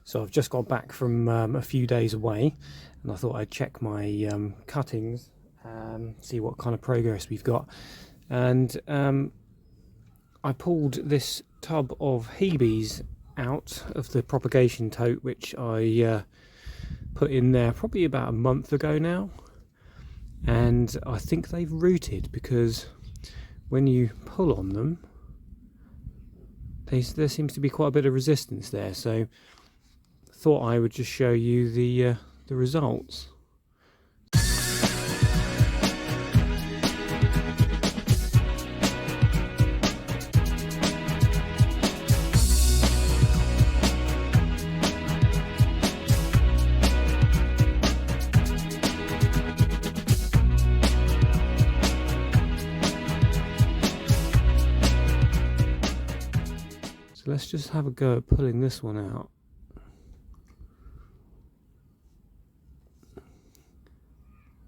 So I've just got back from a few days away, and I thought I'd check my cuttings, see what kind of progress we've got. And I pulled this tub of Hebes out of the propagation tote, which I put in there probably about a month ago now. And I think they've rooted, because when you pull on them, there seems to be quite a bit of resistance there. So thought I would just show you the results. So let's just have a go at pulling this one out.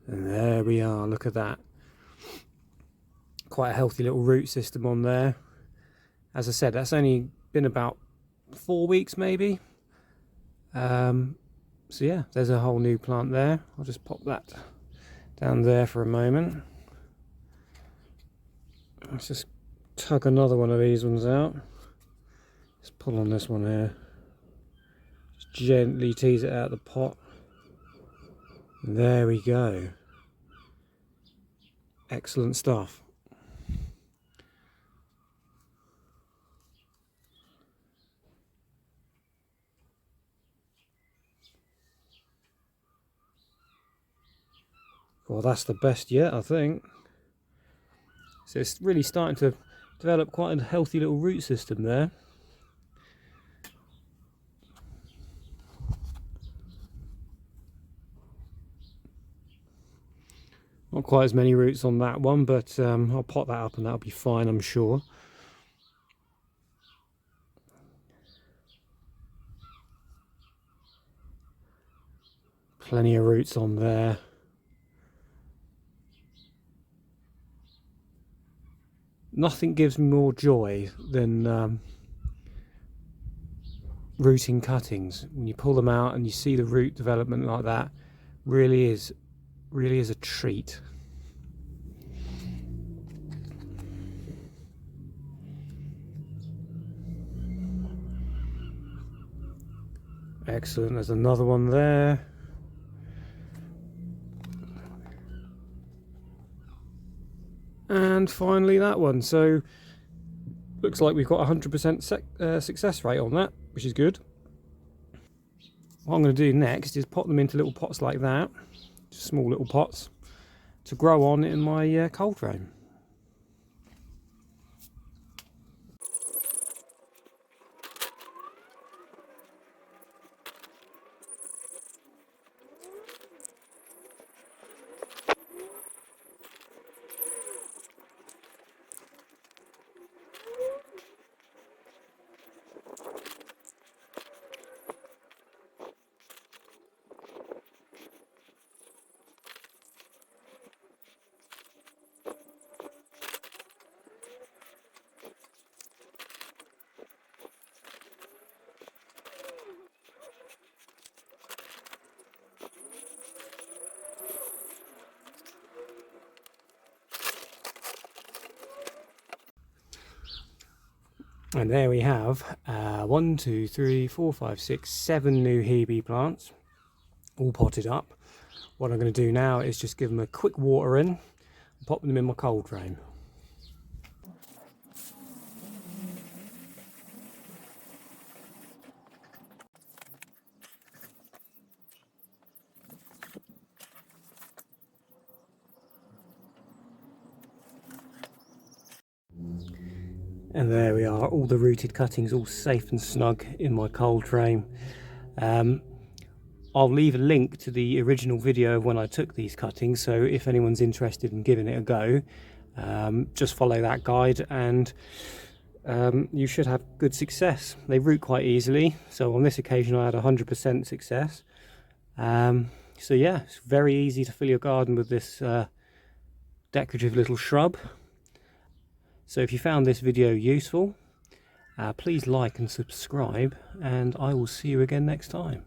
And there we are, look at that. Quite a healthy little root system on there. As I said, that's only been about 4 weeks maybe. So yeah, there's a whole new plant there. I'll just pop that down there for a moment. Let's just tug another one of these ones out. Let's pull on this one here. Just gently tease it out of the pot. There we go. Excellent stuff. Well, that's the best yet, I think. So it's really starting to develop quite a healthy little root system there. Not quite as many roots on that one, but I'll pot that up and that'll be fine, I'm sure. Plenty of roots on there. Nothing gives me more joy than rooting cuttings. When you pull them out and you see the root development like that, really is a treat. Excellent, there's another one there. And finally that one. So looks like we've got 100% success rate on that, which is good. What I'm going to do next is pop them into little pots like that, just small little pots, to grow on in my cold frame. And there we have 1, 2, 3, 4, 5, 6, 7 new Hebe plants, all potted up. What I'm going to do now is just give them a quick water in and pop them in my cold frame. And there we are, all the rooted cuttings all safe and snug in my cold frame. I'll leave a link to the original video of when I took these cuttings, so if anyone's interested in giving it a go, just follow that guide and you should have good success. They root quite easily, so on this occasion I had 100% success. So yeah, it's very easy to fill your garden with this decorative little shrub. So if you found this video useful, Please like and subscribe, and I will see you again next time.